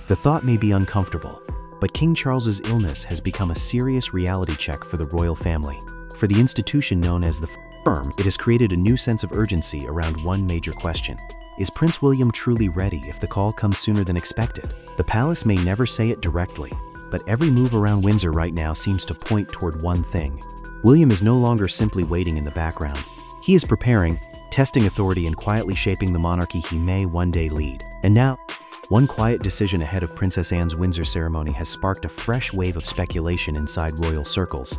The thought may be uncomfortable, but King Charles's illness has become a serious reality check for the royal family. For the institution known as the firm, it has created a new sense of urgency around one major question. Is Prince William truly ready if the call comes sooner than expected? The palace may never say it directly, but every move around Windsor right now seems to point toward one thing. William is no longer simply waiting in the background. He is preparing, testing authority and quietly shaping the monarchy he may one day lead. And now, one quiet decision ahead of Princess Anne's Windsor ceremony has sparked a fresh wave of speculation inside royal circles.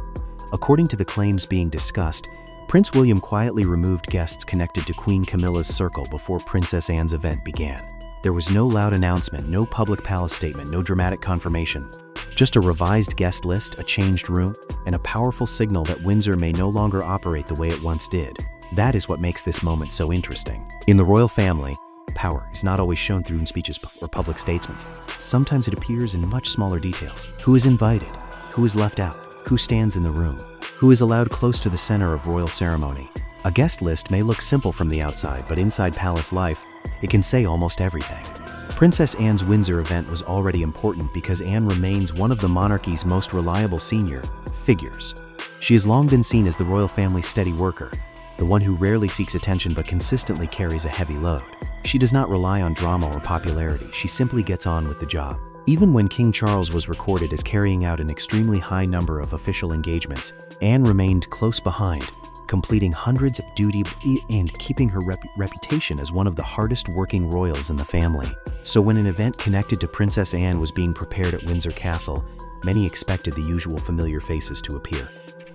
According to the claims being discussed, Prince William quietly removed guests connected to Queen Camilla's circle before Princess Anne's event began. There was no loud announcement, no public palace statement, no dramatic confirmation. Just a revised guest list, a changed room, and a powerful signal that Windsor may no longer operate the way it once did. That is what makes this moment so interesting. In the royal family, power is not always shown through speeches or public statements. Sometimes it appears in much smaller details. Who is invited? Who is left out? Who stands in the room? Who is allowed close to the center of royal ceremony? A guest list may look simple from the outside, but inside palace life, it can say almost everything. Princess Anne's Windsor event was already important because Anne remains one of the monarchy's most reliable senior figures. She has long been seen as the royal family's steady worker, the one who rarely seeks attention but consistently carries a heavy load. She does not rely on drama or popularity, she simply gets on with the job. Even when King Charles was recorded as carrying out an extremely high number of official engagements, Anne remained close behind, completing hundreds of duties and keeping her reputation as one of the hardest working royals in the family. So when an event connected to Princess Anne was being prepared at Windsor Castle, many expected the usual familiar faces to appear.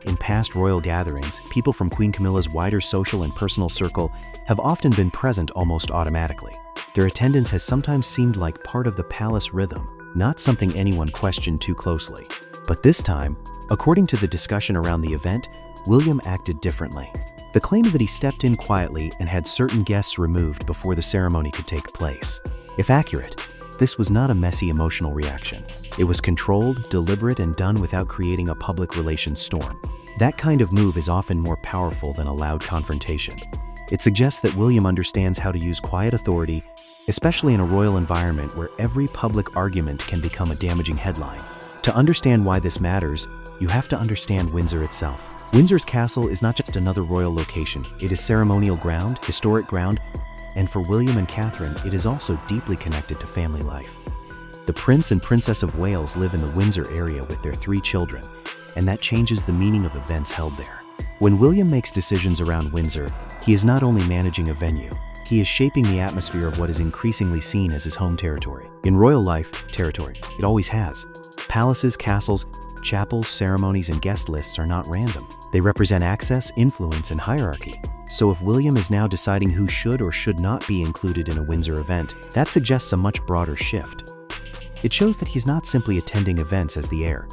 In past royal gatherings, people from Queen Camilla's wider social and personal circle have often been present almost automatically. Their attendance has sometimes seemed like part of the palace rhythm, not something anyone questioned too closely. But this time, according to the discussion around the event, William acted differently. The claim is that he stepped in quietly and had certain guests removed before the ceremony could take place. If accurate, this was not a messy emotional reaction. It was controlled, deliberate, and done without creating a public relations storm. That kind of move is often more powerful than a loud confrontation. It suggests that William understands how to use quiet authority, especially in a royal environment where every public argument can become a damaging headline. To understand why this matters, you have to understand Windsor itself. Windsor's castle is not just another royal location. It is ceremonial ground, historic ground, and for William and Catherine, it is also deeply connected to family life. The Prince and Princess of Wales live in the Windsor area with their 3 children, and that changes the meaning of events held there. When William makes decisions around Windsor, he is not only managing a venue, he is shaping the atmosphere of what is increasingly seen as his home territory. In royal life, territory, it always has. Palaces, castles, chapels, ceremonies, and guest lists are not random. They represent access, influence, and hierarchy. So if William is now deciding who should or should not be included in a Windsor event, that suggests a much broader shift. It shows that he's not simply attending events as the heir.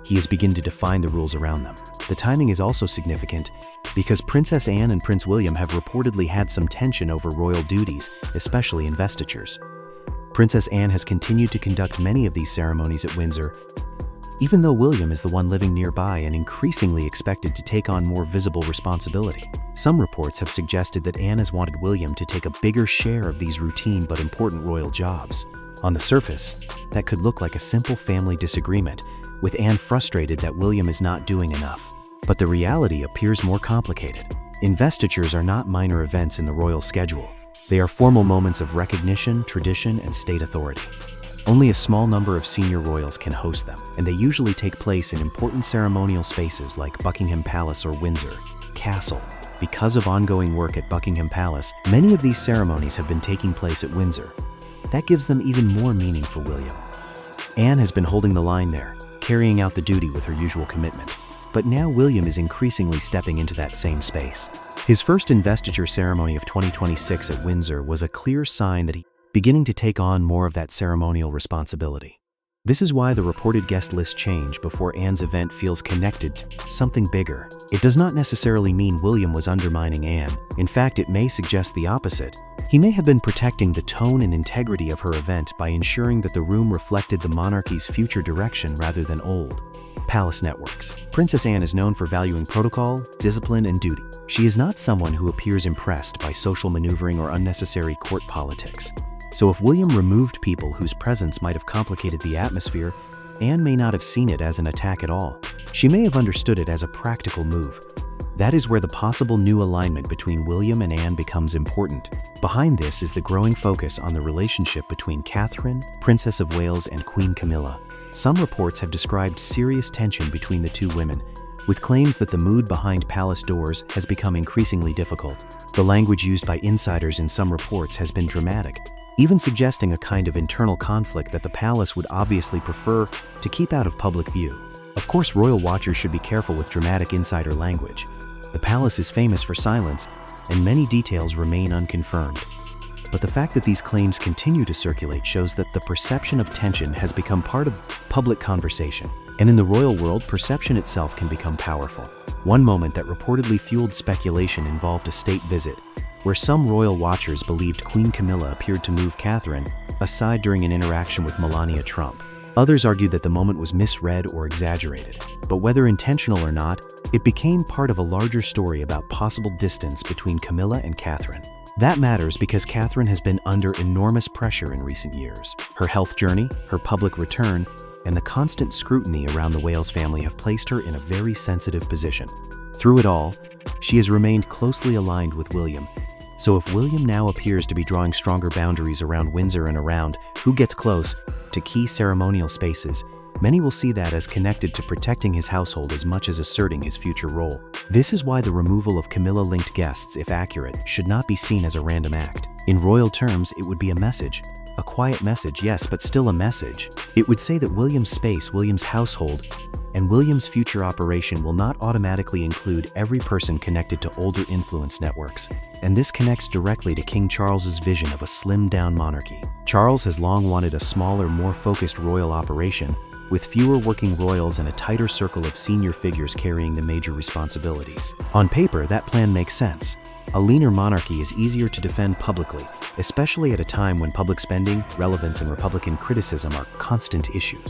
He is beginning to define the rules around them. The timing is also significant because Princess Anne and Prince William have reportedly had some tension over royal duties, especially investitures. Princess Anne has continued to conduct many of these ceremonies at Windsor, even though William is the one living nearby and increasingly expected to take on more visible responsibility. Some reports have suggested that Anne has wanted William to take a bigger share of these routine but important royal jobs. On the surface, that could look like a simple family disagreement, with Anne frustrated that William is not doing enough. But the reality appears more complicated. Investitures are not minor events in the royal schedule. They are formal moments of recognition, tradition, and state authority. Only a small number of senior royals can host them, and they usually take place in important ceremonial spaces like Buckingham Palace or Windsor Castle. Because of ongoing work at Buckingham Palace, many of these ceremonies have been taking place at Windsor. That gives them even more meaning for William. Anne has been holding the line there, carrying out the duty with her usual commitment. But now William is increasingly stepping into that same space. His first investiture ceremony of 2026 at Windsor was a clear sign that he was beginning to take on more of that ceremonial responsibility. This is why the reported guest list change before Anne's event feels connected to something bigger. It does not necessarily mean William was undermining Anne. In fact, it may suggest the opposite. He may have been protecting the tone and integrity of her event by ensuring that the room reflected the monarchy's future direction rather than old palace networks. Princess Anne is known for valuing protocol, discipline, and duty. She is not someone who appears impressed by social maneuvering or unnecessary court politics. So if William removed people whose presence might have complicated the atmosphere, Anne may not have seen it as an attack at all. She may have understood it as a practical move. That is where the possible new alignment between William and Anne becomes important. Behind this is the growing focus on the relationship between Catherine, Princess of Wales, and Queen Camilla. Some reports have described serious tension between the two women, with claims that the mood behind palace doors has become increasingly difficult. The language used by insiders in some reports has been dramatic, even suggesting a kind of internal conflict that the palace would obviously prefer to keep out of public view. Of course, royal watchers should be careful with dramatic insider language. The palace is famous for silence, and many details remain unconfirmed. But the fact that these claims continue to circulate shows that the perception of tension has become part of public conversation. And in the royal world, perception itself can become powerful. One moment that reportedly fueled speculation involved a state visit, where some royal watchers believed Queen Camilla appeared to move Catherine aside during an interaction with Melania Trump. Others argued that the moment was misread or exaggerated. But whether intentional or not, it became part of a larger story about possible distance between Camilla and Catherine. That matters because Catherine has been under enormous pressure in recent years. Her health journey, her public return, and the constant scrutiny around the Wales family have placed her in a very sensitive position. Through it all, she has remained closely aligned with William. So if William now appears to be drawing stronger boundaries around Windsor and around who gets close to key ceremonial spaces, many will see that as connected to protecting his household as much as asserting his future role. This is why the removal of Camilla-linked guests, if accurate, should not be seen as a random act. In royal terms, it would be a message. A quiet message, yes, but still a message. It would say that William's space, William's household, and William's future operation will not automatically include every person connected to older influence networks. And this connects directly to King Charles's vision of a slimmed-down monarchy. Charles has long wanted a smaller, more focused royal operation, with fewer working royals and a tighter circle of senior figures carrying the major responsibilities. On paper, that plan makes sense. A leaner monarchy is easier to defend publicly, especially at a time when public spending, relevance, and Republican criticism are constant issues.